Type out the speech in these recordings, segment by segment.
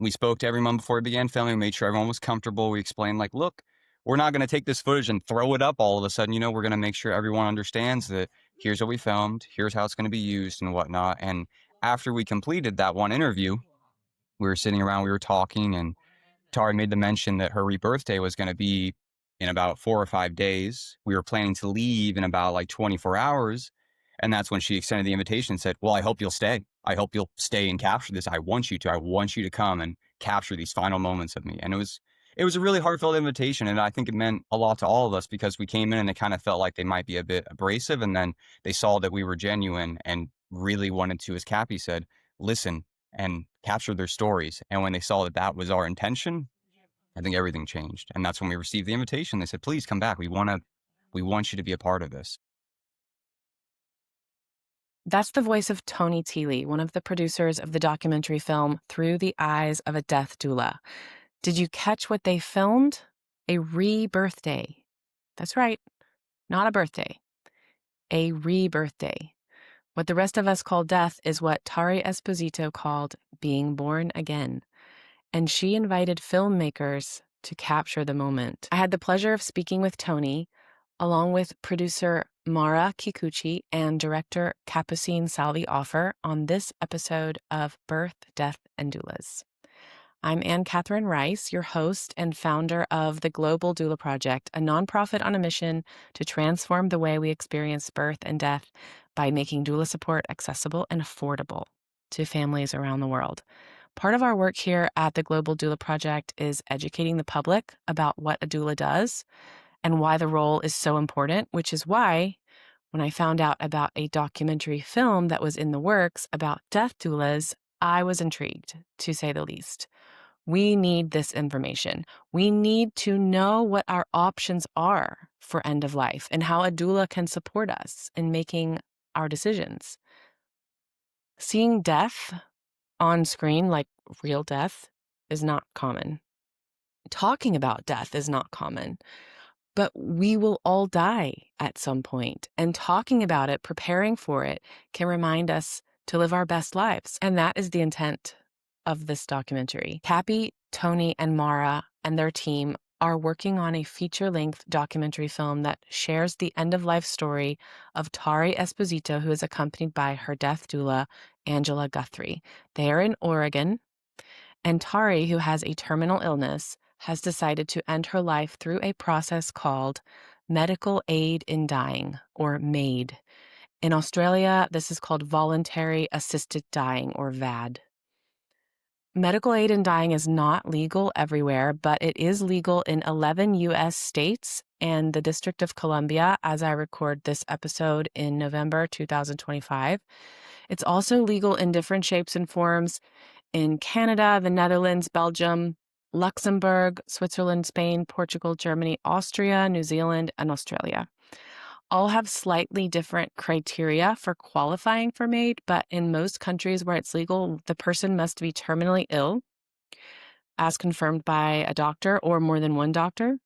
We spoke to everyone before we began filming, made sure everyone was comfortable. We explained, like, look, we're not going to take this footage and throw it up all of a sudden. We're going to make sure everyone understands that here's what we filmed, here's how it's going to be used and whatnot. And after we completed that one interview, we were sitting around, we were talking, and Tari made the mention that her rebirth day was going to be in about 4 or 5 days. We were planning to leave in about like 24 hours. And that's when she extended the invitation and said, well, I hope you'll stay. I hope you'll stay and capture this. I want you to come and capture these final moments of me. And it was a really heartfelt invitation. And I think it meant a lot to all of us because we came in and it kind of felt like they might be a bit abrasive. And then they saw that we were genuine and really wanted to, as Capy said, listen and capture their stories. And when they saw that that was our intention, I think everything changed. And that's when we received the invitation. They said, please come back. We want you to be a part of this. That's the voice of Toni Tehle, one of the producers of the documentary film Through the Eyes of a Death Doula. Did you catch what they filmed? A rebirth day. That's right, not a birthday. A rebirth day. What the rest of us call death is what Tari Esposito called being born again. And she invited filmmakers to capture the moment. I had the pleasure of speaking with Toni, along with producer Mara Kikuchi and director Capucine Salvi-Offer on this episode of Birth, Death, and Doulas. I'm Anne Catherine Rice, your host and founder of the Global Doula Project, a nonprofit on a mission to transform the way we experience birth and death by making doula support accessible and affordable to families around the world. Part of our work here at the Global Doula Project is educating the public about what a doula does and why the role is so important, which is why when I found out about a documentary film that was in the works about death doulas, I was intrigued, to say the least. We need this information. We need to know what our options are for end of life and how a doula can support us in making our decisions. Seeing death on screen, like real death, is not common. Talking about death is not common. But we will all die at some point, and talking about it, preparing for it, can remind us to live our best lives. And that is the intent of this documentary. Capy, Toni, and Mara and their team are working on a feature-length documentary film that shares the end-of-life story of Tari Esposito, who is accompanied by her death doula, Angela Guthrie. They are in Oregon, and Tari, who has a terminal illness, has decided to end her life through a process called medical aid in dying, or MAID. In Australia, this is called voluntary assisted dying, or VAD. Medical aid in dying is not legal everywhere, but it is legal in 11 U.S. states and the District of Columbia as I record this episode in November 2025. It's also legal in different shapes and forms in Canada, the Netherlands, Belgium, Luxembourg, Switzerland, Spain, Portugal, Germany, Austria, New Zealand, and Australia. All have slightly different criteria for qualifying for MAID, but in most countries where it's legal, the person must be terminally ill, as confirmed by a doctor or more than one doctor,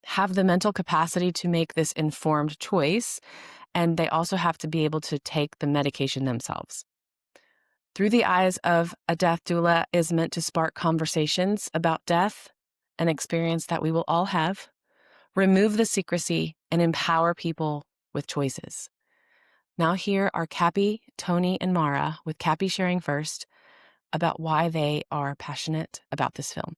have the mental capacity to make this informed choice, and they also have to be able to take the medication themselves. Through the Eyes of a Death Doula is meant to spark conversations about death, an experience that we will all have, remove the secrecy, and empower people with choices. Now here are Capy, Toni, and Mara, with Capy sharing first about why they are passionate about this film.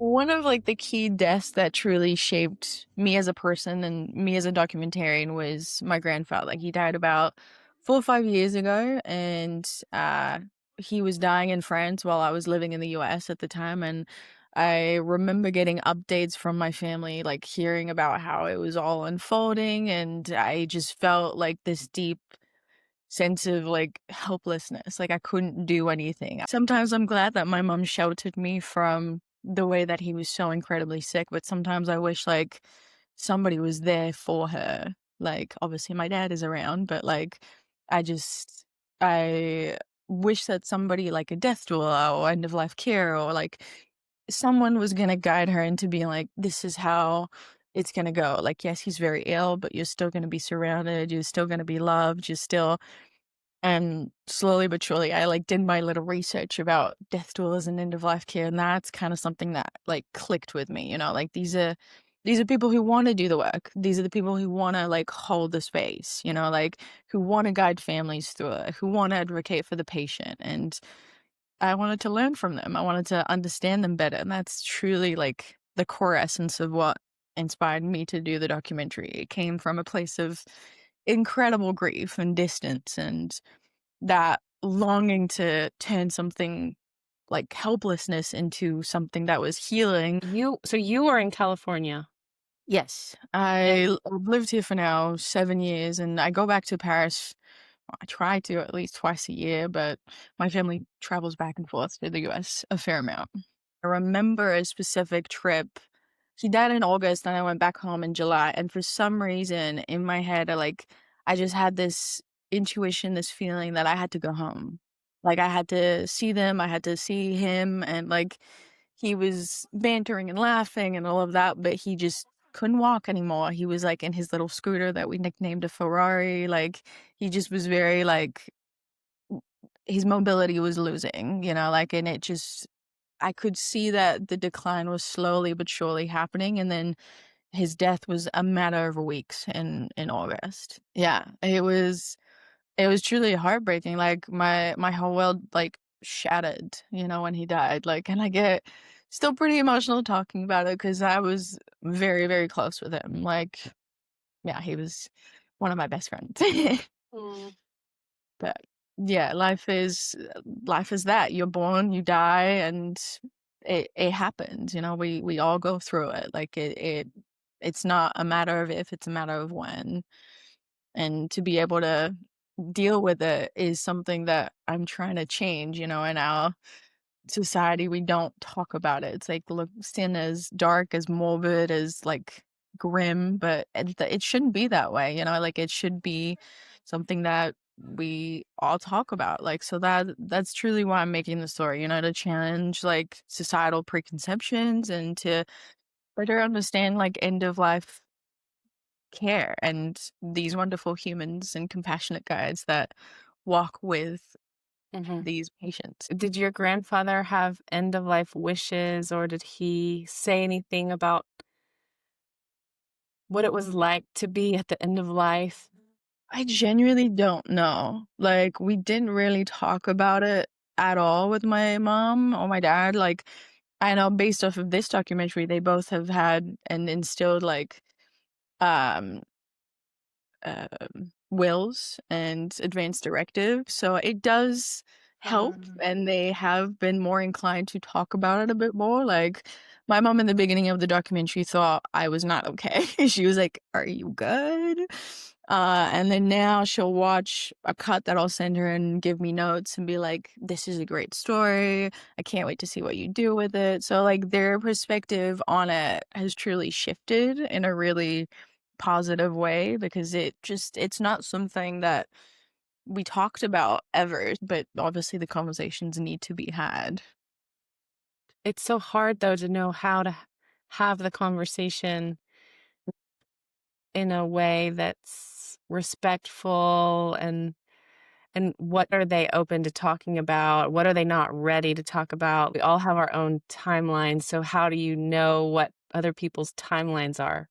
One of the key deaths that truly shaped me as a person and me as a documentarian was my grandfather. He died about 4 or 5 years ago, and he was dying in France while I was living in the US at the time. And I remember getting updates from my family, hearing about how it was all unfolding, and I just felt this deep sense of helplessness. I couldn't do anything. Sometimes I'm glad that my mom sheltered me from the way that he was so incredibly sick, but sometimes I wish somebody was there for her. Obviously my dad is around, but I just I wish that somebody like a death doula or end of life care or like someone was gonna guide her into being like, this is how it's gonna go. Like, yes, he's very ill, but you're still gonna be surrounded, you're still gonna be loved, you're still. And slowly but surely, I like did my little research about death doulas and end of life care, and that's kind of something that like clicked with me. Like these are people who want to do the work. These are the people who want to like hold the space. Like who want to guide families through it, who want to advocate for the patient. And I wanted to learn from them. I wanted to understand them better, and that's truly like the core essence of what inspired me to do the documentary. It came from a place of incredible grief and distance and that longing to turn something like helplessness into something that was healing. So you were in California. Yes, I've lived here for now 7 years, and I go back to Paris. I try to at least twice a year, but my family travels back and forth to the US a fair amount. I remember a specific trip. She died in August, and I went back home in July. And for some reason in my head, I just had this intuition, this feeling that I had to go home. Like I had to see them, I had to see him, and like he was bantering and laughing and all of that, but he just couldn't walk anymore. He was like in his little scooter that we nicknamed a Ferrari. Like he just was very like his mobility was losing, and it just I could see that the decline was slowly but surely happening, and then his death was a matter of weeks in August. Yeah, it was truly heartbreaking. Like my whole world like shattered, when he died. Like, and I get still pretty emotional talking about it because I was very, very close with him. Like, yeah, he was one of my best friends. But yeah, life is that. You're born, you die, and it happens. We all go through it. Like it's not a matter of if, it's a matter of when. And to be able to deal with it is something that I'm trying to change. In our society, we don't talk about it. It's like sin as dark, as morbid, as like grim, but it shouldn't be that way. Like it should be something that we all talk about. Like, so that's truly why I'm making the story, to challenge like societal preconceptions and to better understand like end of life care and these wonderful humans and compassionate guides that walk with these patients. Did your grandfather have end of life wishes, or did he say anything about what it was like to be at the end of life? I genuinely don't know. Like, we didn't really talk about it at all with my mom or my dad. Like, I know based off of this documentary, they both have had and instilled like um wills and advanced directives. So it does help, and they have been more inclined to talk about it a bit more. Like my mom in the beginning of the documentary thought I was not okay. She was like, "Are you good?" And then now she'll watch a cut that I'll send her and give me notes and be like, "This is a great story. I can't wait to see what you do with it." So like their perspective on it has truly shifted in a really positive way because it's not something that we talked about ever, but obviously the conversations need to be had. It's so hard though to know how to have the conversation in a way that's respectful, and what are they open to talking about? What are they not ready to talk about? We all have our own timelines, so how do you know what other people's timelines are?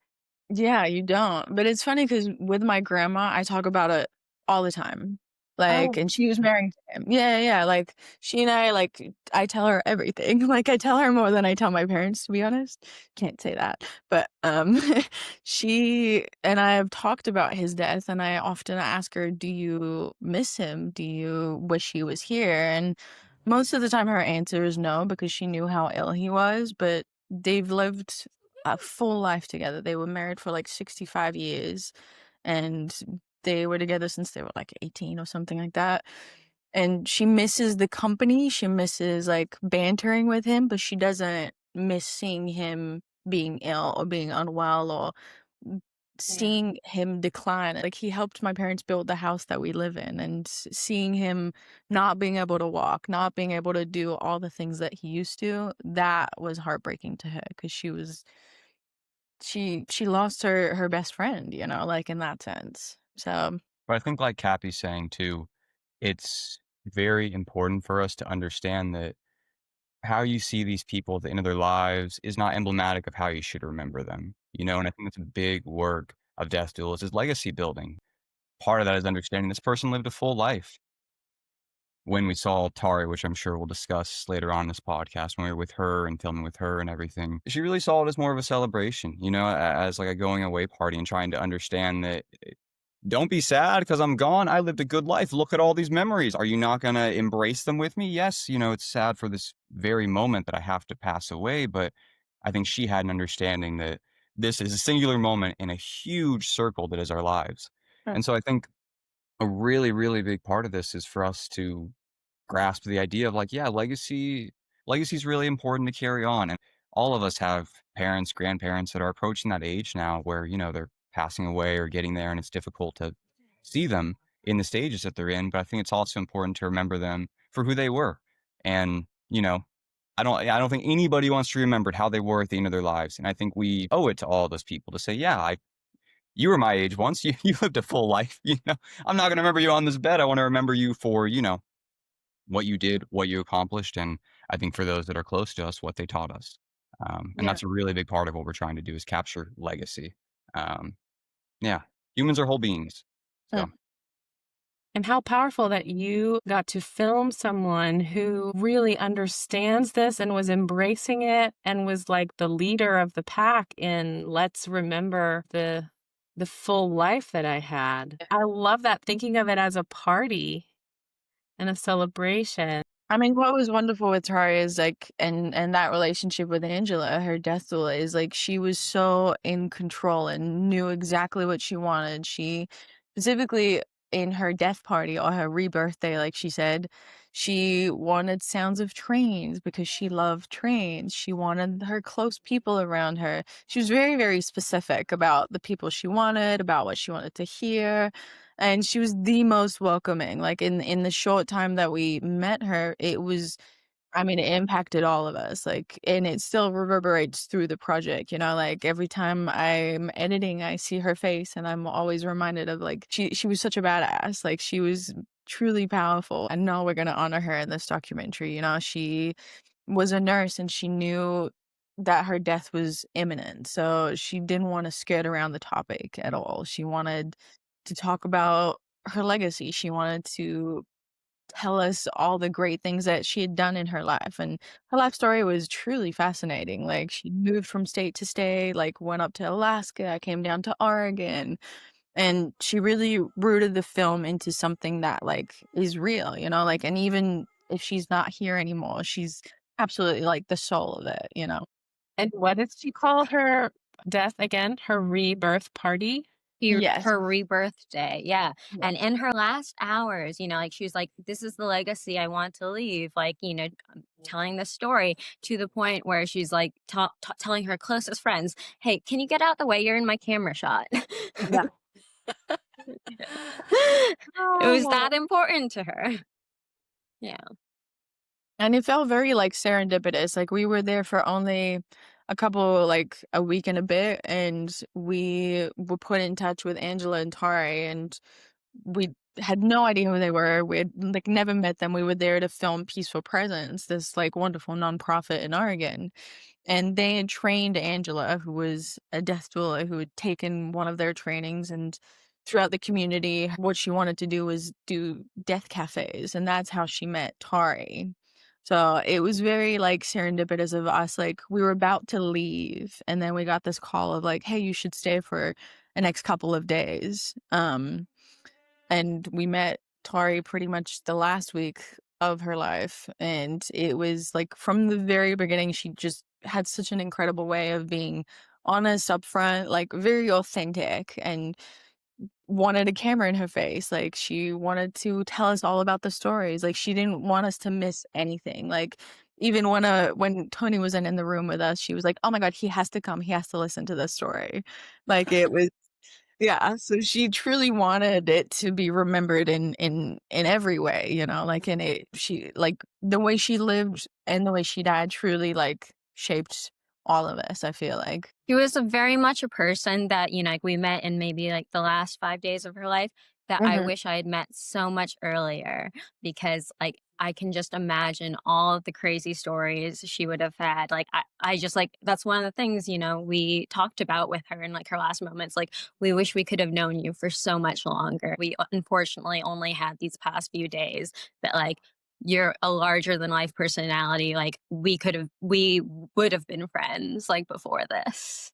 Yeah, you don't. But it's funny because with my grandma, I talk about it all the time. Like, Oh, and she was married to him. Yeah, yeah. Like, she and I, like, I tell her everything. Like, I tell her more than I tell my parents, to be honest. Can't say that. But she and I have talked about his death, and I often ask her, "Do you miss him? Do you wish he was here?" And most of the time, her answer is no, because she knew how ill he was. But they've lived a full life together. They were married for like 65 years, and they were together since they were like 18 or something like that. And she misses the company. She misses like bantering with him, but she doesn't miss seeing him being ill or being unwell or seeing him decline, like, he helped my parents build the house that we live in, and seeing him not being able to walk, not being able to do all the things that he used to, that was heartbreaking to her, because she lost her best friend, like, in that sense. So, But I think like Cappy's saying too, it's very important for us to understand that how you see these people at the end of their lives is not emblematic of how you should remember them, and I think that's a big work of death doulas is legacy building. Part of that is understanding this person lived a full life. When we saw Tari, which I'm sure we'll discuss later on in this podcast, when we were with her and filming with her and everything, she really saw it as more of a celebration, as like a going away party and trying to understand that don't be sad because I'm gone. I lived a good life. Look at all these memories. Are you not going to embrace them with me? Yes, it's sad for this very moment that I have to pass away. But I think she had an understanding that this is a singular moment in a huge circle that is our lives. mm, And so I think a really, really big part of this is for us to grasp the idea of like, yeah, legacy is really important to carry on. And all of us have parents, grandparents that are approaching that age now where, they're passing away or getting there and it's difficult to see them in the stages that they're in. But I think it's also important to remember them for who they were. And, I don't think anybody wants to remember how they were at the end of their lives. And I think we owe it to all those people to say, yeah, you were my age once. You lived a full life. I'm not going to remember you on this bed. I want to remember you for, what you did, what you accomplished, and I think for those that are close to us, what they taught us. And yeah. that's a really big part of what we're trying to do is capture legacy. Um, yeah, humans are whole beings. mm. So And how powerful that you got to film someone who really understands this and was embracing it and was like the leader of the pack in let's remember the full life that I had. I love that, thinking of it as a party and a celebration. I mean, what was wonderful with her is like, and that relationship with Angela, her death doula, is like she was so in control and knew exactly what she wanted. She specifically in her death party or her rebirth day, like she said, she wanted sounds of trains because she loved trains. She wanted her close people around her. She was very, very specific about the people she wanted, about what she wanted to hear. And she was the most welcoming. Like in the short time that we met her, it was, I mean, it impacted all of us. Like, and it still reverberates through the project, like every time I'm editing, I see her face and I'm always reminded of like she was such a badass. Like she was truly powerful. And now we're gonna honor her in this documentary. She was a nurse and she knew that her death was imminent. So she didn't want to skirt around the topic at all. She wanted to talk about her legacy. She wanted to tell us all the great things that she had done in her life. And her life story was truly fascinating. Like she moved from state to state, like went up to Alaska, came down to Oregon, and she really rooted the film into something that like is real, like, and even if she's not here anymore, she's absolutely like the soul of it. And what did she call her death again? Her rebirth party? Yes. Her rebirth day, yeah. Yeah. And in her last hours, like she was like, this is the legacy I want to leave, like, telling the story to the point where she's like telling her closest friends, hey, can you get out the way, you're in my camera shot. Yeah. It was that important to her. Yeah. And it felt very like serendipitous. Like we were there for only like a week and a bit, and we were put in touch with Angela and Tari, and we had no idea who they were. We had like never met them. We were there to film Peaceful Presence, this like wonderful nonprofit in Oregon. And they had trained Angela, who was a death doula, who had taken one of their trainings, and throughout the community, what she wanted to do was do death cafes, and that's how she met Tari. So it was very like serendipitous of us. Like we were about to leave, and then we got this call of like, "Hey, you should stay for the next couple of days." And we met Tari pretty much the last week of her life, and it was like from the very beginning, she just had such an incredible way of being honest upfront, like very authentic, and wanted a camera in her face. Like she wanted to tell us all about the stories. Like she didn't want us to miss anything. Like even when Tony wasn't in the room with us, she was like, "Oh my God, he has to come. He has to listen to this story." Like it was Yeah, so she truly wanted it to be remembered in every way, you know, like in it she like the way she lived and the way she died truly like shaped all of us, I feel like. She was a very much a person that, like we met in maybe like the last 5 days of her life that I Mhm. wish I had met so much earlier because like I can just imagine all of the crazy stories she would have had. Like I just like that's one of the things, we talked about with her in like her last moments. Like we wish we could have known you for so much longer. We unfortunately only had these past few days, but like you're a larger than life personality. Like we would have been friends like before this.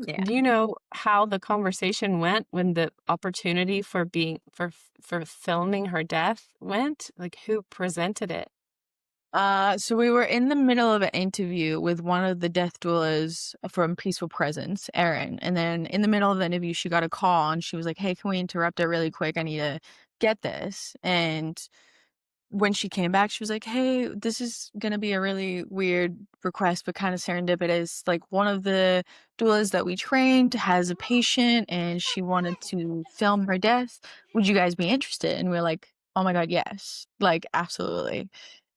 Yeah. Do you know how the conversation went when the opportunity for filming her death went? Like who presented it? So we were in the middle of an interview with one of the death doulas from Peaceful Presence, Erin. And then in the middle of the interview, she got a call and she was like, "Hey, can we interrupt it really quick? I need to get this." And when she came back, she was like, "Hey, this is gonna be a really weird request, but kind of serendipitous. Like one of the doulas that we trained has a patient and she wanted to film her death. Would you guys be interested?" And we're like, "Oh my God, yes. Like, absolutely."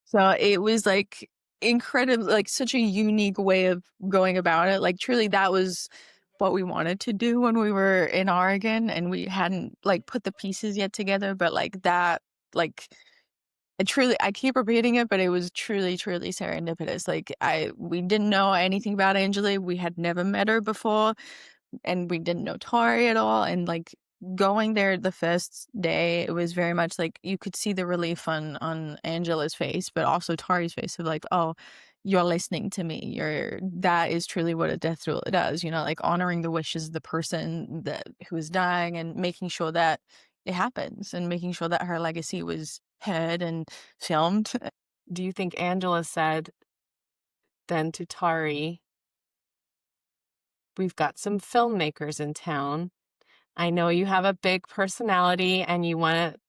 So it was like incredible, like such a unique way of going about it. Like truly that was what we wanted to do when we were in Oregon and we hadn't like put the pieces yet together, but like that, like I keep repeating it, but it was truly, truly serendipitous. Like we didn't know anything about Angela. We had never met her before and we didn't know Tari at all. And like going there the first day, it was very much like you could see the relief on Angela's face, but also Tari's face of like, oh, you're listening to me. That is truly what a death doula does, like honoring the wishes of the person who is dying and making sure that it happens and making sure that her legacy was heard and filmed. Do you think Angela said then to Tari, "We've got some filmmakers in town. I know you have a big personality and you want to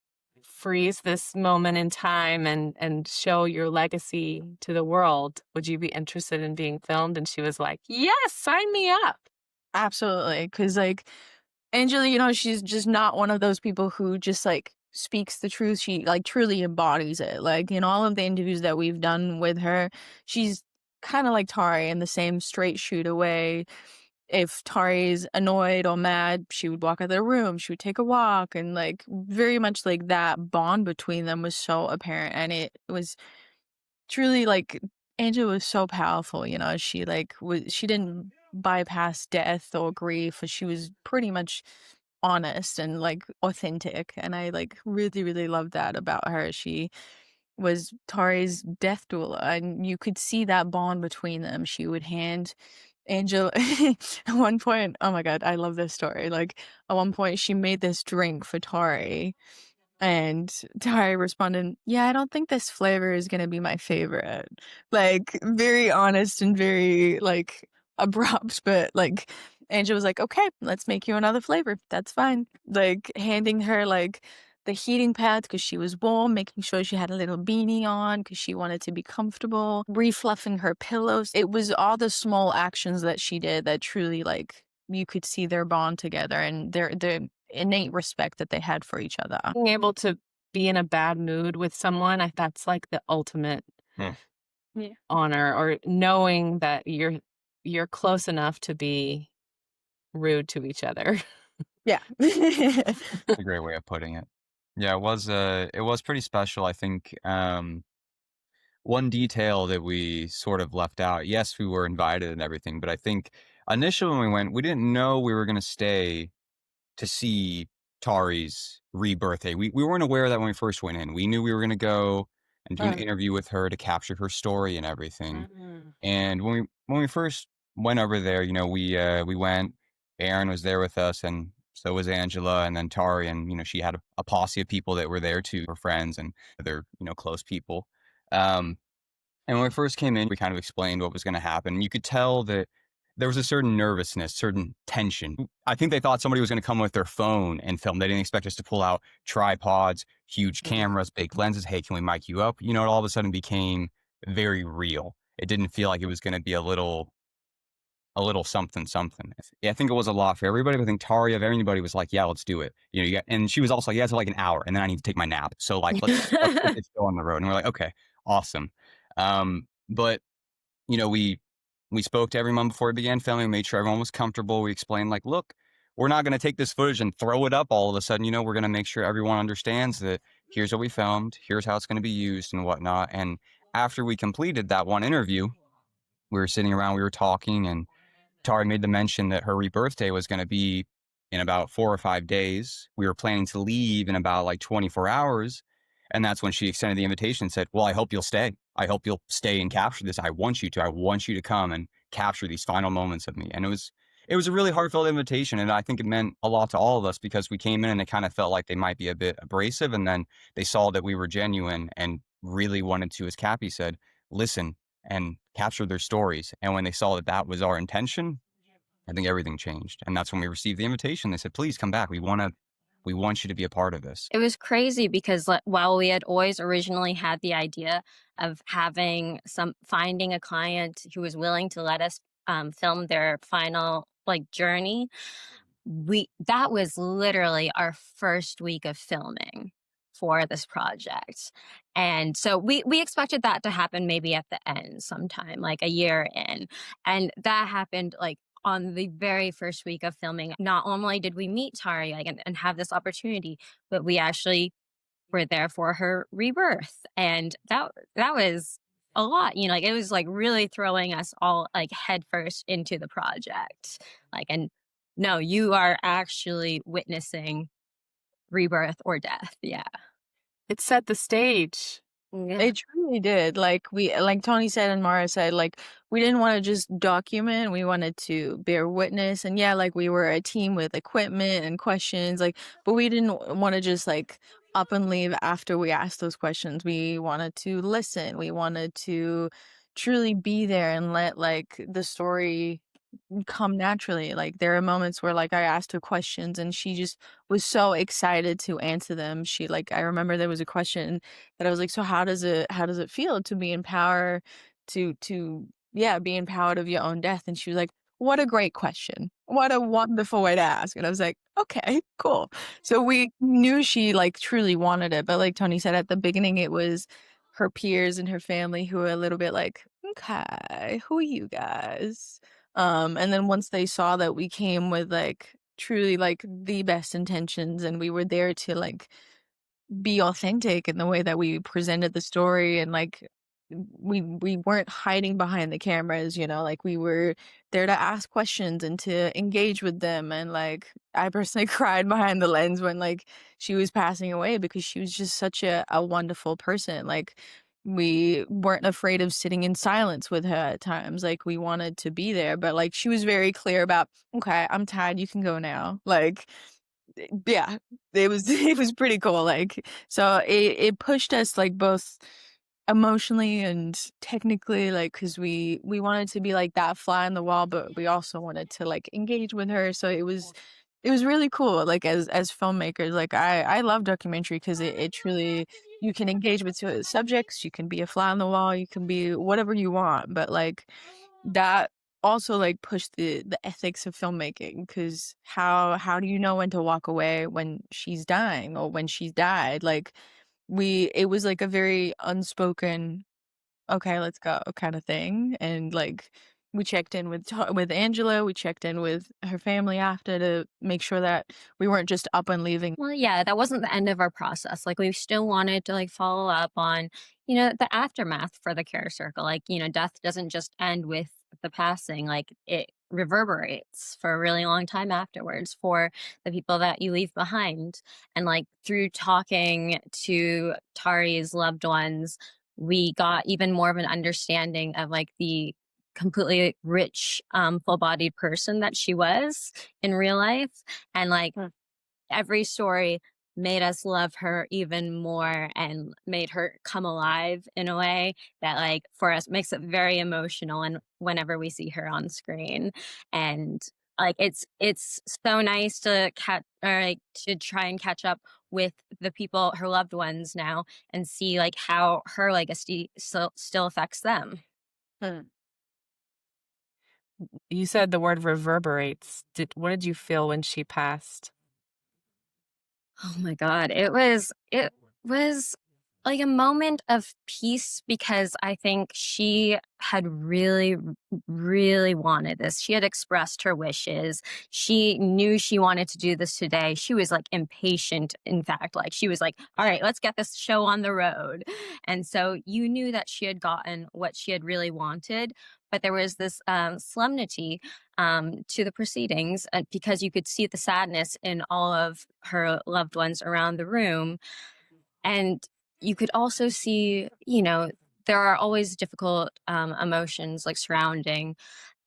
freeze this moment in time and show your legacy to the world. Would you be interested in being filmed?" And she was like, "Yes, sign me up." Absolutely. Cause like Angela, she's just not one of those people who just like speaks the truth. She like truly embodies it. Like in all of the interviews that we've done with her, she's kind of like Tari in the same straight shoot away. If Tari's annoyed or mad, she would walk out of the room, she would take a walk, and like very much like that bond between them was so apparent. And it was truly like Angela was so powerful, she like she didn't bypass death or grief, she was pretty much honest and like authentic, and I like really really loved that about her. She was Tari's death doula and you could see that bond between them. She would hand Angela at one point, oh my God, I love this story. Like at one point she made this drink for Tari and Tari responded, "Yeah, I don't think this flavor is gonna be my favorite." Like, very honest and very, like, abrupt, but, like, Angela was like, "Okay, let's make you another flavor. That's fine." Like, handing her, like, the heating pads because she was warm, making sure she had a little beanie on because she wanted to be comfortable, refluffing her pillows. It was all the small actions that she did that truly, like, you could see their bond together and their innate respect that they had for each other. Being able to be in a bad mood with someone, that's like the ultimate Hmm. Yeah. honor, or knowing that you're close enough to be rude to each other. Yeah. That's a great way of putting it. Yeah, it was pretty special. I think one detail that we sort of left out. Yes, we were invited and everything, but I think initially when we went, we didn't know we were going to stay to see Tari's rebirthday. We weren't aware of that when we first went in. We knew we were going to go and do an interview with her to capture her story and everything. And when we first went over there, we went. Aaron was there with us, and so was Angela, and then Tari, and she had a posse of people that were there too, her friends and other close people. And when we first came in, we kind of explained what was going to happen. You could tell that there was a certain nervousness, certain tension. I think they thought somebody was going to come with their phone and film. They didn't expect us to pull out tripods, huge cameras, big lenses. Hey, can we mic you up? It all of a sudden became very real. It didn't feel like it was going to be a little a little something something. Yeah, I think it was a lot for everybody. But I think Tari of everybody was like, "Yeah, let's do it." You know, and she was also like, "Yeah, it's like an hour, and then I need to take my nap. So like, let's get this show on the road." And we're like, "Okay, awesome." But you know, we spoke to everyone before we began filming, made sure everyone was comfortable. We explained like, "Look, we're not going to take this footage and throw it up all of a sudden. You know, we're going to make sure everyone understands that here's what we filmed, here's how it's going to be used, and whatnot." And after we completed that one interview, we were sitting around, we were talking, and Tari made the mention that her rebirthday was going to be in about 4 or 5 days. We were planning to leave in about like 24 hours. And that's when she extended the invitation and said, "Well, I hope you'll stay. I hope you'll stay and capture this. I want you to. I want you to come and capture these final moments of me." And it was a really heartfelt invitation. And I think it meant a lot to all of us because we came in and it kind of felt like they might be a bit abrasive. And then they saw that we were genuine and really wanted to, as Capy said, listen and capture their stories. And when they saw that that was our intention, I think everything changed. And that's when we received the invitation. They said, "Please come back. We want you to be a part of this." It was crazy because while we had always originally had the idea of finding a client who was willing to let us film their final like journey, that was literally our first week of filming for this project. And so we expected that to happen maybe at the end sometime, like a year in. And that happened like on the very first week of filming. Not only did we meet Tari like, and have this opportunity, but we actually were there for her rebirth. And that was a lot, you know, like it was like really throwing us all like headfirst into the project. Like, and no, you are actually witnessing rebirth or death. Yeah. It set the stage. Yeah. It truly did. Like Tony said and Mara said, like we didn't want to just document, we wanted to bear witness. And yeah, like we were a team with equipment and questions, like, but we didn't want to just like up and leave after we asked those questions. We wanted to listen. We wanted to truly be there and let like the story come naturally. Like there are moments where like I asked her questions and she just was so excited to answer them. She like I remember there was a question that I was like, "So how does it feel to be in power to yeah, be empowered of your own death?" And she was like, "What a great question. What a wonderful way to ask." And I was like, "Okay, cool." So we knew she like truly wanted it, but like Tony said at the beginning it was her peers and her family who were a little bit like, "Okay, who are you guys?" And then once they saw that we came with like truly like the best intentions and we were there to like be authentic in the way that we presented the story and like we weren't hiding behind the cameras, you know, like we were there to ask questions and to engage with them. And like I personally cried behind the lens when like she was passing away because she was just such a wonderful person. Like we weren't afraid of sitting in silence with her at times. Like we wanted to be there, but like she was very clear about, "Okay, I'm tired, you can go now." Like yeah, it was it was pretty cool, like, so it pushed us, like, both emotionally and technically, like, 'cause we wanted to be, like, that fly on the wall, but we also wanted to, like, engage with her, so it was really cool, like, as filmmakers, like, I love documentary 'cause it truly you can engage with subjects, you can be a fly on the wall, you can be whatever you want, but, like, that also like push the ethics of filmmaking because how do you know when to walk away when she's dying or when she's died like we it was like a very unspoken okay let's go kind of thing and like we checked in with Angela, we checked in with her family after to make sure that we weren't just up and leaving. Well, yeah, that wasn't the end of our process. Like we still wanted to like follow up on, you know, the aftermath for the care circle. Like, you know, death doesn't just end with the passing, like it reverberates for a really long time afterwards for the people that you leave behind. And like through talking to Tari's loved ones, we got even more of an understanding of like the completely rich, full-bodied person that she was in real life. And like every story made us love her even more and made her come alive in a way that like for us makes it very emotional and whenever we see her on screen. And like it's so nice to catch or like to try and catch up with the people, her loved ones now, and see like how her legacy still affects them. Hmm. You said the word reverberates. What did you feel when she passed? Oh my God. It was like a moment of peace because I think she had really, really wanted this. She had expressed her wishes. She knew she wanted to do this today. She was like impatient, in fact. Like she was like, all right, let's get this show on the road. And so you knew that she had gotten what she had really wanted. But there was this solemnity to the proceedings because you could see the sadness in all of her loved ones around the room. And you could also see, there are always difficult emotions like surrounding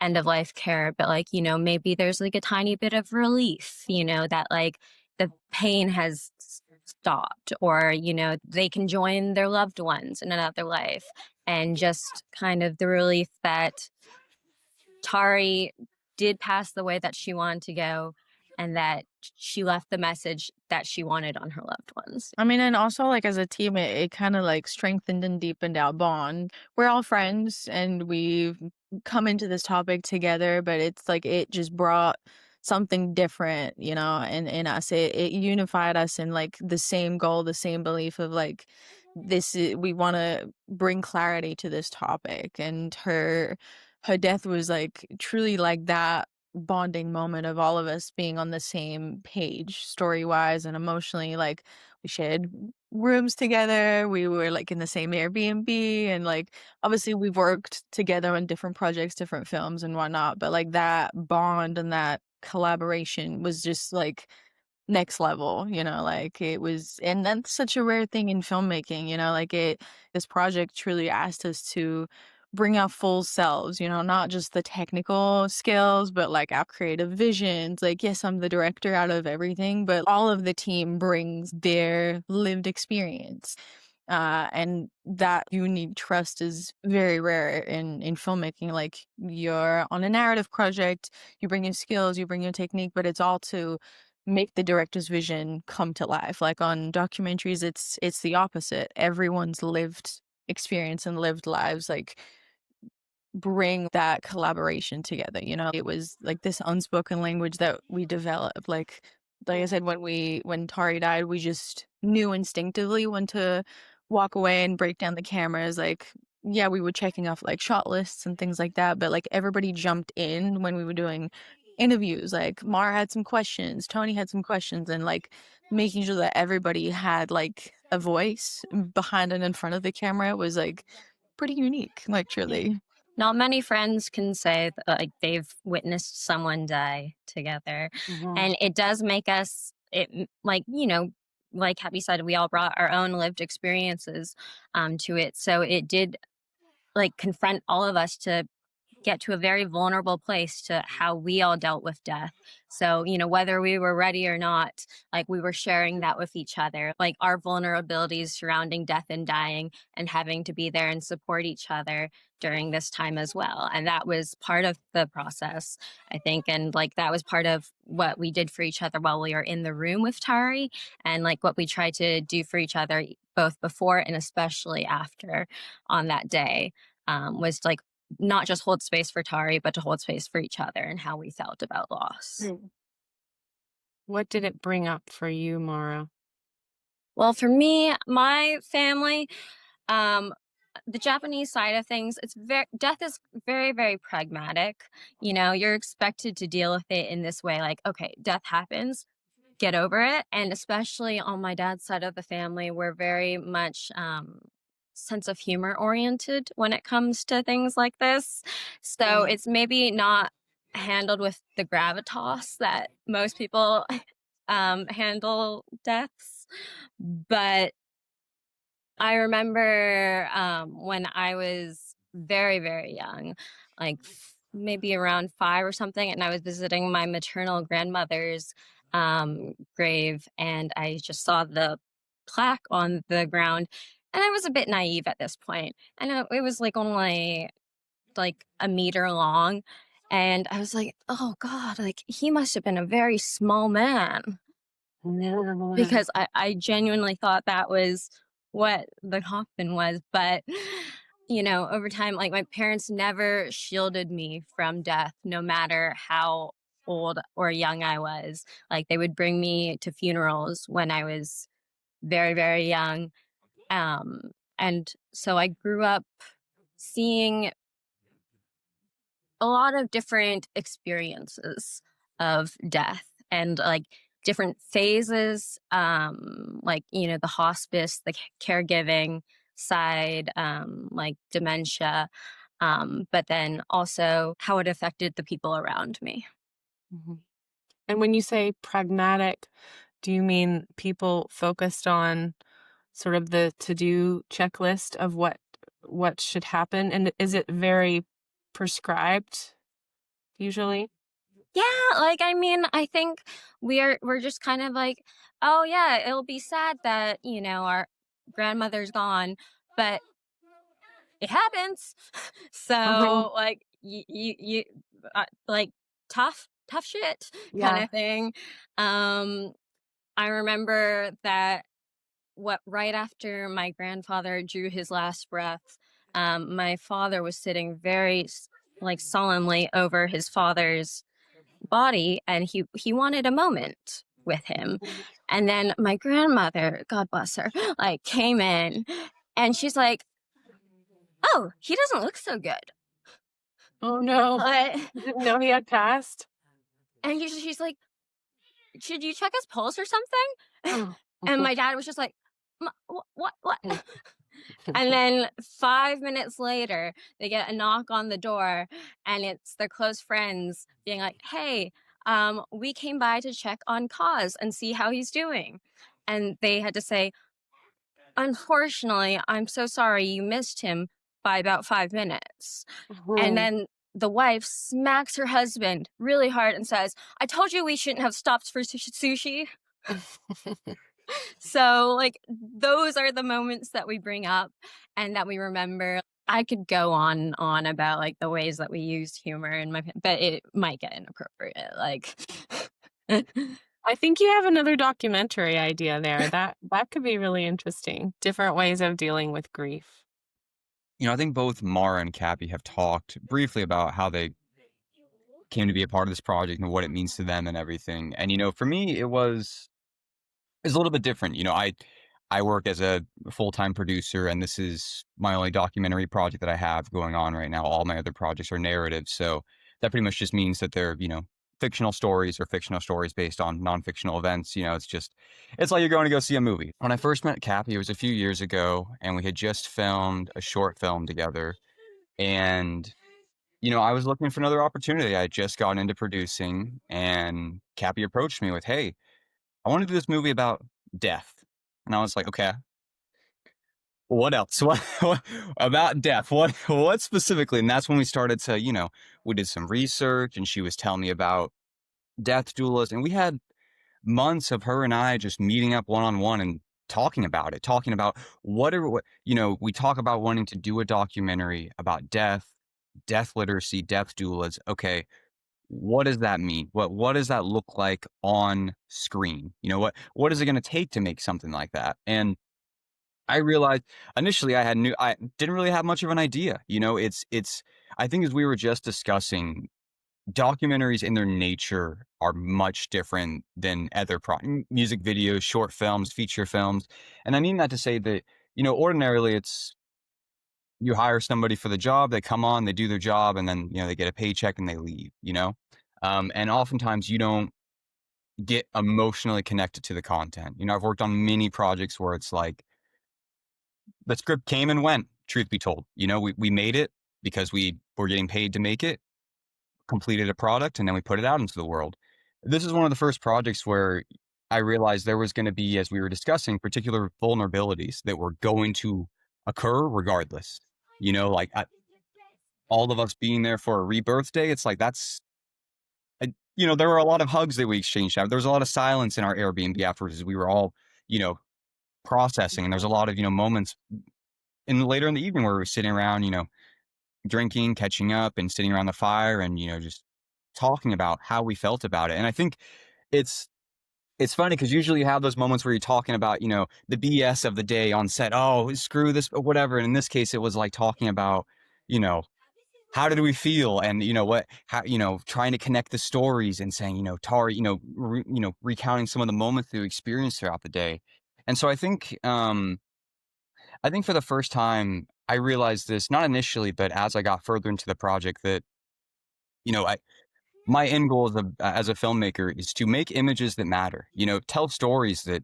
end of life care, but like, maybe there's like a tiny bit of relief, that like the pain has stopped, or, they can join their loved ones in another life. And just kind of the relief that Tari did pass the way that she wanted to go, and that she left the message that she wanted on her loved ones. I mean, and also like as a team, it kind of like strengthened and deepened our bond. We're all friends and we've come into this topic together, but it's like it just brought something different, in us. It unified us in like the same goal, the same belief of like we want to bring clarity to this topic. And her death was like truly like that bonding moment of all of us being on the same page story-wise and emotionally. Like we shared rooms together, we were like in the same Airbnb, and like obviously we've worked together on different projects, different films and whatnot, but like that bond and that collaboration was just like next level, like it was. And that's such a rare thing in filmmaking, like this project truly asked us to bring our full selves, not just the technical skills, but like our creative visions. Like, yes, I'm the director out of everything, but all of the team brings their lived experience. And that unique trust is very rare in filmmaking. Like you're on a narrative project, you bring your skills, you bring your technique, but it's all to make the director's vision come to life. Like on documentaries, it's the opposite. Everyone's lived experience and lived lives like bring that collaboration together. It was like this unspoken language that we developed. Like I said, when Tari died, we just knew instinctively when to walk away and break down the cameras. Like, yeah, we were checking off like shot lists and things like that, but like everybody jumped in when we were doing interviews. Like Mara had some questions, Tony had some questions, and like making sure that everybody had like a voice behind and in front of the camera was like pretty unique, like truly. Not many friends can say that, like they've witnessed someone die together. And it does make us like, like Capy said, we all brought our own lived experiences to it. So it did like confront all of us to get to a very vulnerable place to how we all dealt with death. So, whether we were ready or not, like we were sharing that with each other, like our vulnerabilities surrounding death and dying, and having to be there and support each other during this time as well. And that was part of the process, I think. And like that was part of what we did for each other while we were in the room with Tari, and like what we tried to do for each other both before and especially after on that day. Was like not just hold space for Tari, but to hold space for each other and how we felt about loss. What did it bring up for you, Mara? Well, for me, my family, the Japanese side of things, death is very, very pragmatic. You're expected to deal with it in this way, like, okay, death happens, get over it. And especially on my dad's side of the family, we're very much sense of humor oriented when it comes to things like this. So it's maybe not handled with the gravitas that most people handle deaths. But I remember when I was very, very young, like maybe around 5 or something, and I was visiting my maternal grandmother's grave, and I just saw the plaque on the ground, and I was a bit naive at this point. And it was like only like a meter long, and I was like, oh God, like he must have been a very small man, because I genuinely thought that was what the coffin was. But you know, over time, like my parents never shielded me from death, no matter how old or young I was. Like they would bring me to funerals when I was very, very young. Um, and so I grew up seeing a lot of different experiences of death and like different phases, like, you know, the hospice, the caregiving side, like dementia, but then also how it affected the people around me. Mhm. And when you say pragmatic, do you mean people focused on sort of the to-do checklist of what should happen? And is it very prescribed usually? Yeah, like I mean, I think we're just kind of like, oh yeah, it'll be sad that, you know, our grandmother's gone, but it happens. Mhm. So like you like tough shit kind Yeah. of thing. Um I remember that what right after my grandfather drew his last breath, my father was sitting very like solemnly over his father's body, and he wanted a moment with him. And then my grandmother, God bless her, like came in and she's like, "Oh, he doesn't look so good." Oh no. But You didn't know he had passed? and she's like, "Should you check his pulse or something?" Oh. And my dad was just like, What?" And then 5 minutes later, they get a knock on the door, and it's their close friends being like, "Hey, we came by to check on Cause and see how he's doing." And they had to say, "Unfortunately, I'm so sorry you missed him by about 5 minutes." And Mhm. then the wife smacks her husband really hard and says, "I told you we shouldn't have stopped for sushi." So, like, those are the moments that we bring up and that we remember. I could go on about like the ways that we used humor in my, but it might get inappropriate. Like, I think you have another documentary idea there. That could be really interesting. Different ways of dealing with grief. You know, I think both Mara and Cappy have talked briefly about how they came to be a part of this project and what it means to them and everything. And, you know, for me, it's a little bit different. You know, I work as a full-time producer, and this is my only documentary project that I have going on right now. All my other projects are narratives. So that pretty much just means that they're, you know, fictional stories or fictional stories based on non-fictional events. You know, it's like you're going to go see a movie. When I first met Cappy, it was a few years ago, and we had just filmed a short film together. And, you know, I was looking for another opportunity. I had just gotten into producing, and Cappy approached me with, "Hey, I want to do this movie about death." And I was like, "Okay, what else? What about death? What specifically?" And that's when we started to, you know, we did some research, and she was telling me about death doulas, and we had months of her and I just meeting up one-on-one and talking about it, talking about you know, we talk about wanting to do a documentary about death, death literacy, death doulas. Okay, what does that mean? What does that look like on screen? You know, what is it going to take to make something like that? And I realized initially I didn't really have much of an idea. You know, it's I think as we were just discussing, documentaries in their nature are much different than other music videos, short films, feature films. And I mean that to say that, you know, ordinarily it's you hire somebody for the job, they come on, they do their job, and then, you know, they get a paycheck and they leave, you know? And oftentimes you don't get emotionally connected to the content. You know, I've worked on many projects where it's like the script came and went, truth be told. You know, we made it because we were getting paid to make it, completed a product, and then we put it out into the world. This is one of the first projects where I realized there was going to be, as we were discussing, particular vulnerabilities that were going to occur regardless. You know, like all of us being there for a rebirth day, it's like you know, there were a lot of hugs that we exchanged. There was a lot of silence in our Airbnb afterwards as we were all, you know, processing. And there's a lot of, you know, moments later in the evening where we were sitting around, you know, drinking, catching up, and sitting around the fire and, you know, just talking about how we felt about it. And I think it's it's funny because usually you have those moments where you're talking about, the BS of the day on set. Oh, screw this, or whatever. And in this case, it was like talking about, you know, how did we feel, and how, trying to connect the stories and saying, Tari, recounting some of the moments that you experienced throughout the day. And so I think for the first time, I realized this, not initially, but as I got further into the project, that, my end goal as a filmmaker is to make images that matter, tell stories that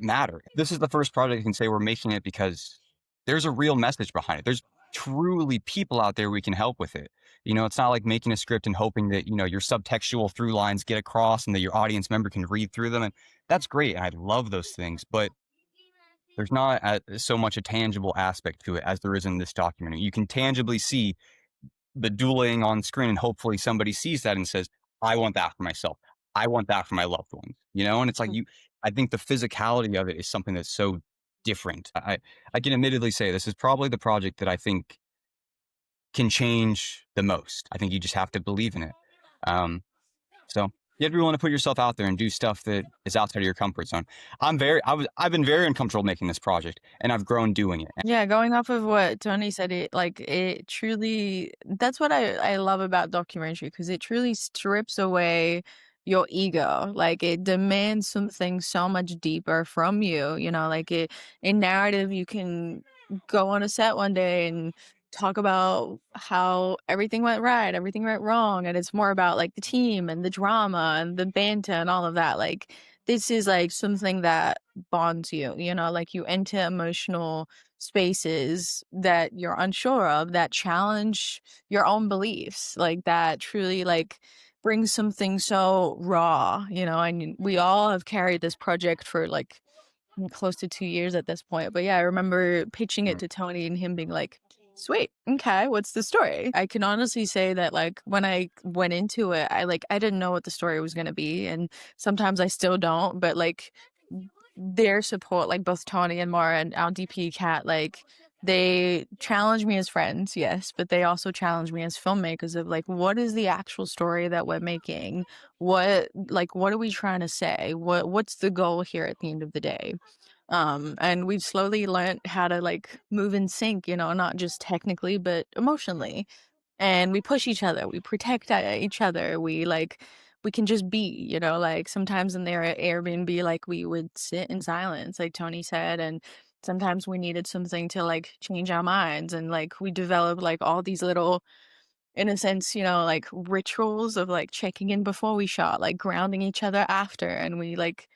matter. This is the first project I can say we're making it because there's a real message behind it. There's truly people out there we can help with it. It's not like making a script and hoping that, your subtextual through lines get across and that your audience member can read through them. And that's great. And I love those things, but there's not so much a tangible aspect to it as there is in this documentary. You can tangibly see the dueling on screen, and hopefully somebody sees that and says, I want that for myself. I want that for my loved ones, and it's like I think the physicality of it is something that's so different. I can admittedly say this is probably the project that I think can change the most. I think you just have to believe in it. So you have to be willing to put yourself out there and do stuff that is outside of your comfort zone. I've been very uncomfortable making this project, and I've grown doing it. Yeah, going off of what Tony said, it truly, that's what I love about documentary, because it truly strips away your ego. Like, it demands something so much deeper from you, like in narrative, you can go on a set one day and talk about how everything went right, everything went wrong, and it's more about like the team and the drama and the banter and all of that. Like, this is like something that bonds you, like you enter emotional spaces that you're unsure of, that challenge your own beliefs, like that truly like brings something so raw, and we all have carried this project for like close to 2 years at this point. But yeah, I remember pitching it to Tony and him being like, sweet, okay, what's the story? I can honestly say that like when I went into it, I didn't know what the story was going to be, and sometimes I still don't, but like their support, like both Tony and Mara and our DP Cat, like they challenge me as friends, yes, but they also challenge me as filmmakers of like, what is the actual story that we're making? What are we trying to say? What's the goal here at the end of the day? And we've slowly learned how to like move in sync, not just technically but emotionally, and we push each other, we protect each other, we can just be, like sometimes in their Airbnb, like we would sit in silence, like Tony said, and sometimes we needed something to like change our minds, and like we developed like all these little, in a sense, like rituals of like checking in before we shot, like grounding each other after, and we like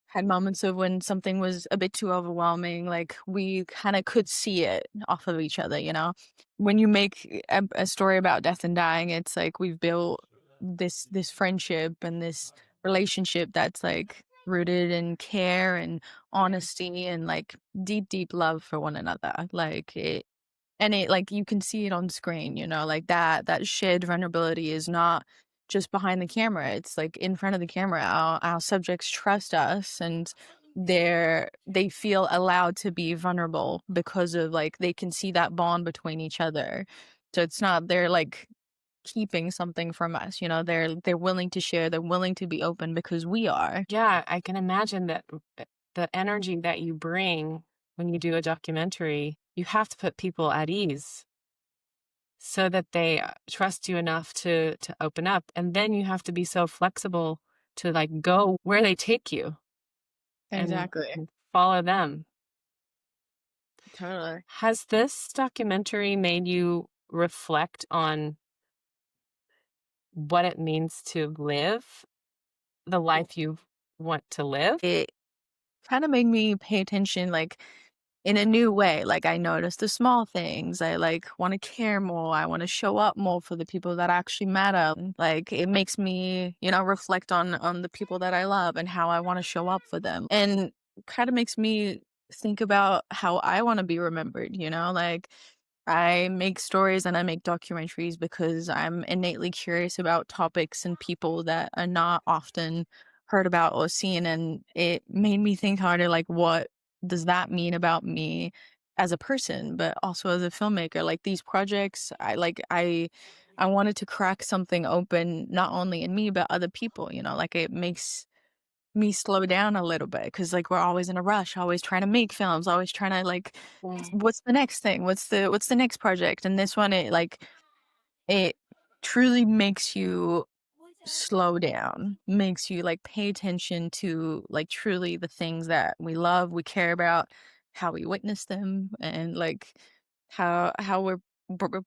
had moments of when something was a bit too overwhelming, like we kind of could see it off of each other, When you make a story about death and dying, it's like we've built this friendship and this relationship that's like rooted in care and honesty and like deep love for one another. Like it like you can see it on screen, like that shared vulnerability is not just behind the camera, it's like in front of the camera. Our subjects trust us, and they feel allowed to be vulnerable because of like they can see that bond between each other. So it's not they're like keeping something from us, they're willing to share, they're willing to be open because we are. Yeah, I can imagine that the energy that you bring when you do a documentary, you have to put people at ease so that they trust you enough to open up. And then you have to be so flexible to like go where they take you Exactly. and follow them. Totally. Has this documentary made you reflect on what it means to live the life you want to live? It kind of made me pay attention, like in a new way. Like I notice the small things. I like want to care more. I want to show up more for the people that actually matter. Like it makes me, reflect on the people that I love and how I want to show up for them. And kind of makes me think about how I want to be remembered, like I make stories and I make documentaries because I'm innately curious about topics and people that are not often heard about or seen. And it made me think harder, like, what does that mean about me as a person, but also as a filmmaker? Like these projects, I wanted to crack something open, not only in me, but other people, like it makes me slow down a little bit, because like we're always in a rush, always trying to make films, always trying to like what's the next thing, what's the next project. And this one, it truly makes you slow down, makes you like pay attention to like truly the things that we love, we care about, how we witness them, and like how we're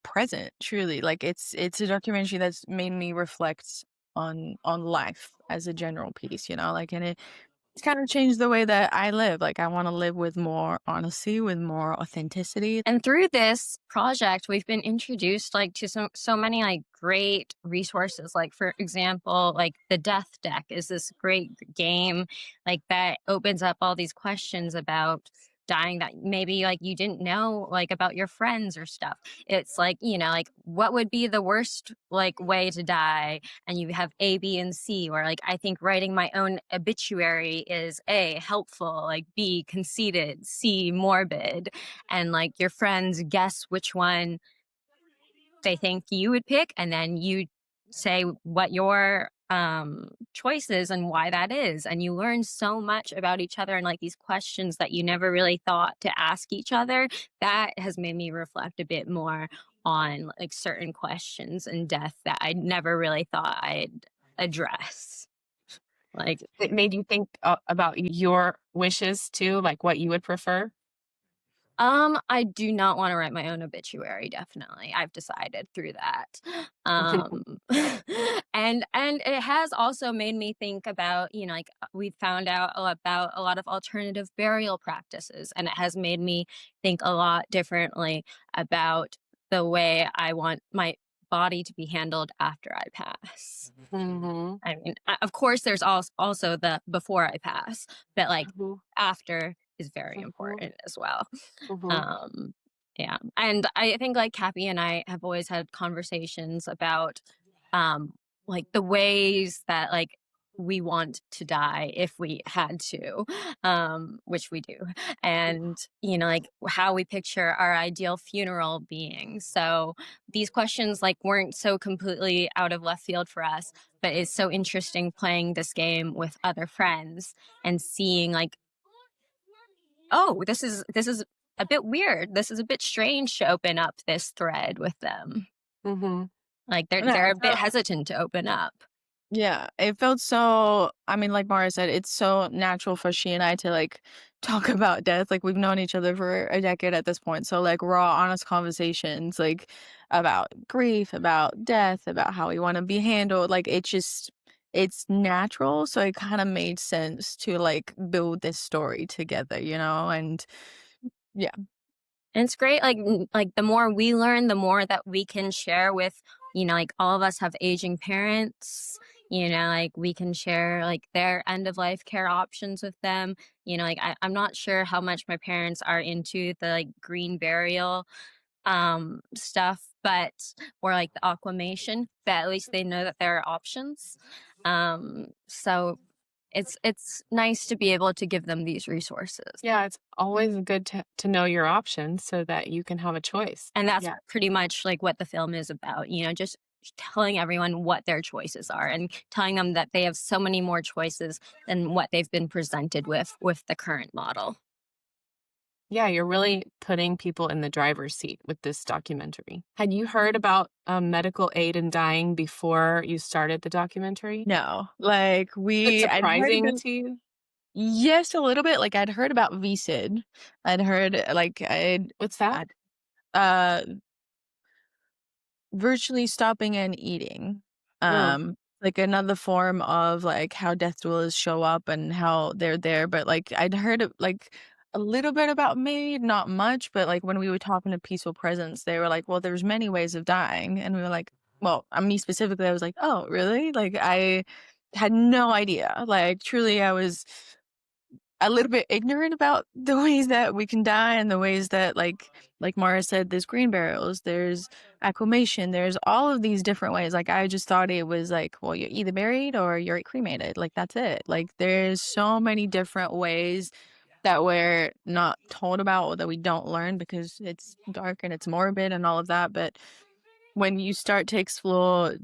present truly. Like it's a documentary that's made me reflect on life as a general piece, like, and it's kind of changed the way that I live. Like I want to live with more honesty, with more authenticity. And through this project, we've been introduced like to so many like great resources. Like for example, like the Death Deck is this great game like that opens up all these questions about dying that maybe like you didn't know like about your friends or stuff. It's like, like what would be the worst like way to die? And you have A, B, and C, or like I think writing my own obituary is A, helpful, like B, conceited, C, morbid, and like your friends guess which one they think you would pick, and then you say what your choice is and why that is, and you learn so much about each other and like these questions that you never really thought to ask each other. That has made me reflect a bit more on like certain questions in death that I never really thought I'd address. Like, It made you think about your wishes too, like what you would prefer. I do not want to write my own obituary, definitely. I've decided through that. Um, and it has also made me think about, like we found out about a lot of alternative burial practices, and it has made me think a lot differently about the way I want my body to be handled after I pass. Mm-hmm. I mean, of course, there's also the before I pass, but like after is very important as well. Um, yeah. And I think like Cappy and I have always had conversations about like the ways that like we want to die if we had to, which we do. And, like how we picture our ideal funeral being. So these questions like weren't so completely out of left field for us, but it's so interesting playing this game with other friends and seeing like, oh, this is a bit weird. This is a bit strange to open up this thread with them. Like they're a bit hesitant to open up. Yeah, it felt so, I mean, like Mara said, it's so natural for she and I to like talk about death. Like we've known each other for a decade at this point. So like raw, honest conversations like about grief, about death, about how we want to be handled. Like it's natural. So it kind of made sense to like build this story together, and yeah. And it's great, like the more we learn, the more that we can share with, like all of us have aging parents, like we can share like their end of life care options with them. Like I'm not sure how much my parents are into the like green burial stuff, but or like the aquamation, but at least they know that there are options. So it's nice to be able to give them these resources. Yeah, it's always good to know your options so that you can have a choice. And that's pretty much like what the film is about, just telling everyone what their choices are and telling them that they have so many more choices than what they've been presented with the current model. Yeah, you're really putting people in the driver's seat with this documentary. Had you heard about medical aid in dying before you started the documentary? No, like It's surprising to you? Yes, a little bit. Like I'd heard about VSID. I'd heard like What's that? uh virtually stopping and eating. Like another form of like how death doulas show up and how they're there. But like I'd heard like a little bit about MAID, not much, but like when we were talking to Peaceful Presence, they were like, well, there's many ways of dying. And we were like, well, me specifically, I was like, oh, really? Like I had no idea. Like truly I was a little bit ignorant about the ways that we can die and the ways that like Mara said, there's green burials, there's acclimation, there's all of these different ways. Like I just thought it was like, well, you're either buried or you're cremated. Like that's it. Like there's so many different ways that we're not told about or that we don't learn because it's dark and it's morbid and all of that. But when you start to explore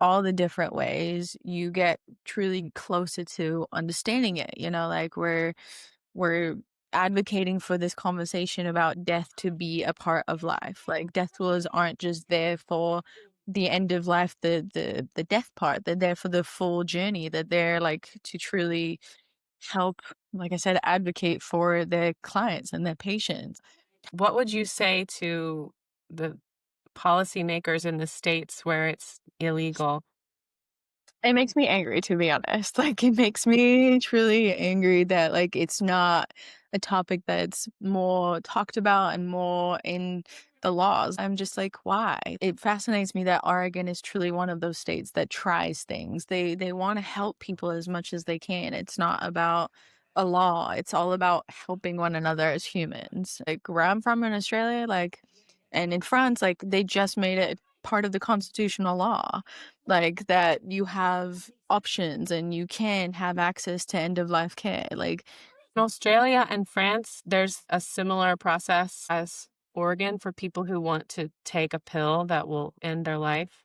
all the different ways, you get truly closer to understanding it. Like we're advocating for this conversation about death to be a part of life. Like death doulas aren't just there for the end of life, the death part. They're there for the full journey. They're there like to truly help, like I said, advocate for their clients and their patients. What would you say to the policymakers in the states where it's illegal? It makes me angry, to be honest. Like, it makes me truly angry that, like, it's not a topic that's more talked about and more in the laws. I'm just like, why? It fascinates me that Oregon is truly one of those states that tries things. They want to help people as much as they can. It's not about a law. It's all about helping one another as humans. Like, where I'm from in Australia, like, and in France, like, they just made it part of the constitutional law, like that you have options and you can have access to end of life care. Like In Australia and France, there's a similar process as Oregon for people who want to take a pill that will end their life.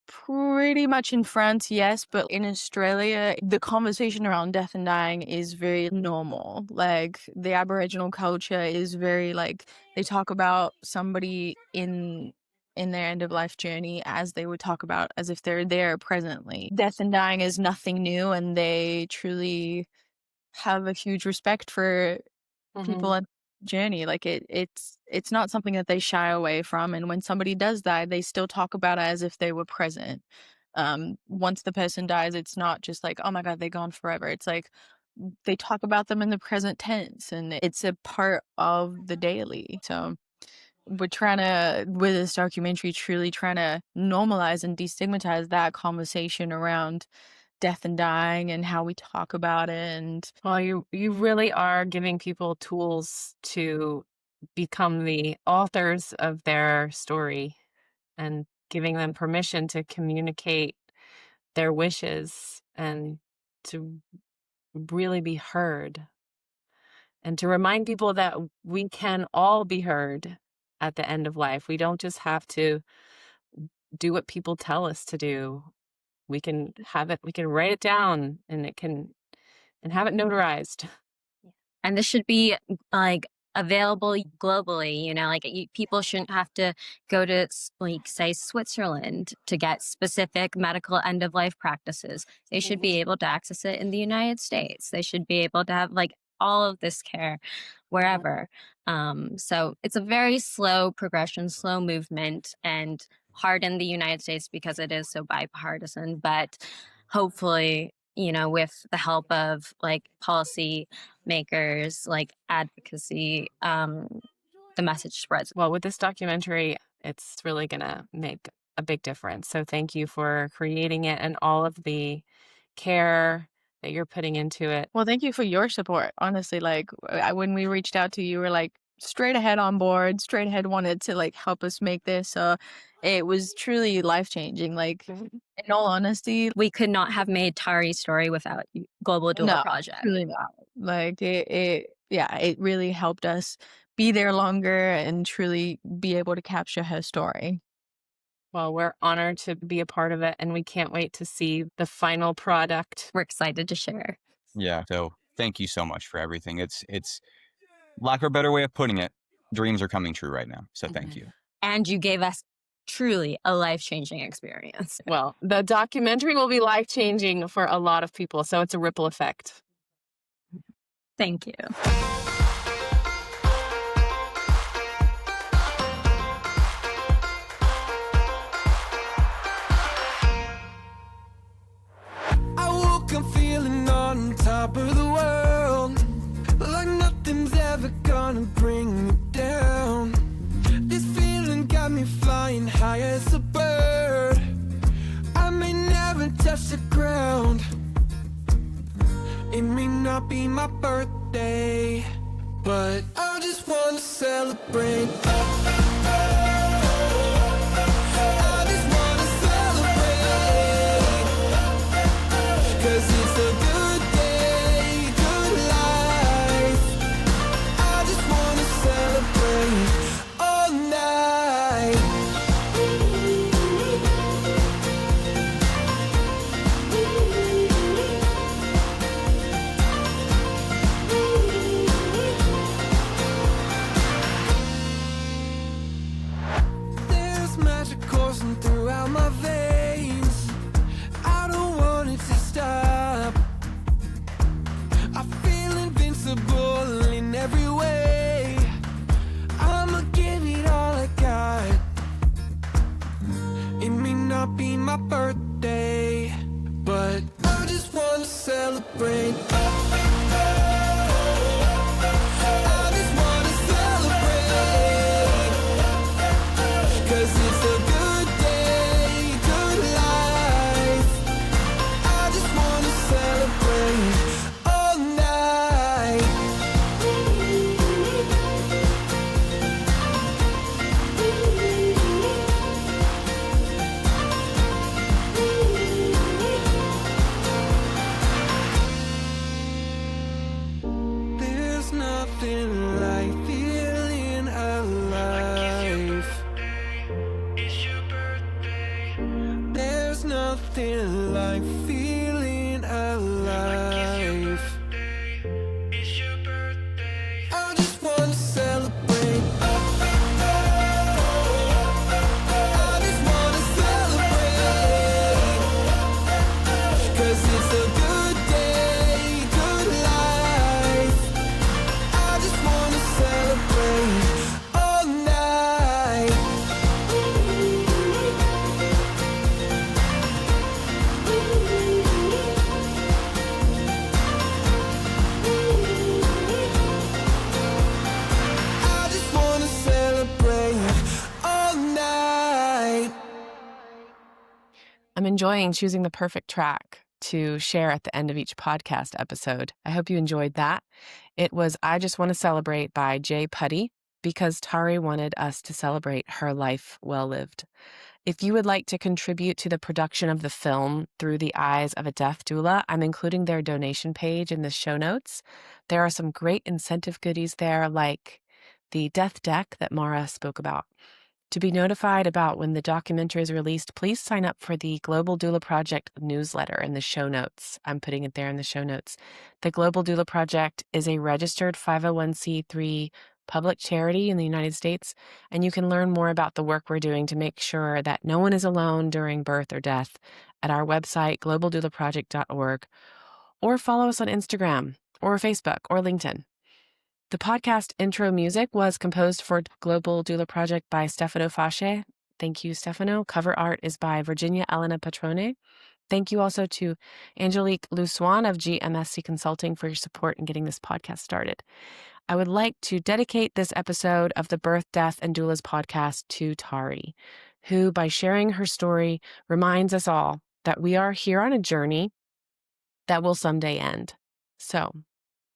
pretty much in France, yes, but in Australia, the conversation around death and dying is very normal. Like the Aboriginal culture is very like they talk about somebody in their end of life journey as they would talk about as if they're there presently. Death and dying is nothing new, and they truly have a huge respect for people on journey. Like it's not something that they shy away from, and when somebody does die, they still talk about it as if they were present. Once the person dies, it's not just like, oh my god, they're gone forever. It's like they talk about them in the present tense, and it's a part of the daily. So we're trying to, with this documentary, truly trying to normalize and destigmatize that conversation around death and dying and how we talk about it. And Well, you really are giving people tools to become the authors of their story and giving them permission to communicate their wishes and to really be heard, and to remind people that we can all be heard at the end of life. We don't just have to do what people tell us to do. We can have it, we can write it down, and have it notarized. And this should be like available globally, like people shouldn't have to go to like say Switzerland to get specific medical end of life practices. They should be able to access it in the United States. They should be able to have like all of this care wherever. So it's a very slow progression, slow movement, and hard in the United States because it is so bipartisan, but hopefully, with the help of like policy makers, like advocacy, the message spreads. Well, with this documentary, it's really gonna make a big difference. So thank you for creating it and all of the care that you're putting into it. well, thank you for your support. Honestly, like when we reached out to you, you were like straight ahead on board, straight ahead wanted to like help us make this. So it was truly life changing. Like in all honesty, We could not have made Tari's story without Global Doula no, Project. truly not. Like it really helped us be there longer and truly be able to capture her story. Well, we're honored to be a part of it, and we can't wait to see the final product. We're excited to share. Yeah. So thank you so much for everything. It's lack of a better way of putting it, dreams are coming true right now. So thank you. And you gave us truly a life-changing experience. Well, the documentary will be life-changing for a lot of people, so it's a ripple effect. Thank you. I woke up feeling on top of the world, like nothing's ever gonna bring me down. This feeling got me flying high as a bird. I may never touch the ground. It may not be my birthday, but I just wanna celebrate. I just wanna celebrate, 'cause it's a good day, good life. I just wanna celebrate all night. something like feeling alive. I just wanna celebrate. I just wanna celebrate. 'Cause it's a good day, good life. I just wanna celebrate all night. I just wanna celebrate all night. I'm enjoying choosing the perfect track to share at the end of each podcast episode. I hope you enjoyed that. It was I Just Want to Celebrate by Jay Putty, because Tari wanted us to celebrate her life well lived. If you would like to contribute to the production of the film through the eyes of a death doula, I'm including their donation page in the show notes. There are some great incentive goodies there, like the death deck that Mara spoke about. To be notified about when the documentary is released, please sign up for the Global Doula Project newsletter in the show notes. I'm putting it there in the show notes. The Global Doula Project is a registered 501c3 public charity in the United States, and you can learn more about the work we're doing to make sure that no one is alone during birth or death at our website, globaldoulaproject.org, or follow us on Instagram or Facebook or LinkedIn. The podcast intro music was composed for Global Doula Project by Stefano Fasce. Thank you, Stefano. Cover art is by Virginia Elena Patrone. Thank you also to Angelique Luswan of GMSC Consulting for your support in getting this podcast started. I would like to dedicate this episode of the Birth, Death, and Doulas podcast to Tari, who, by sharing her story, reminds us all that we are here on a journey that will someday end. So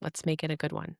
let's make it a good one.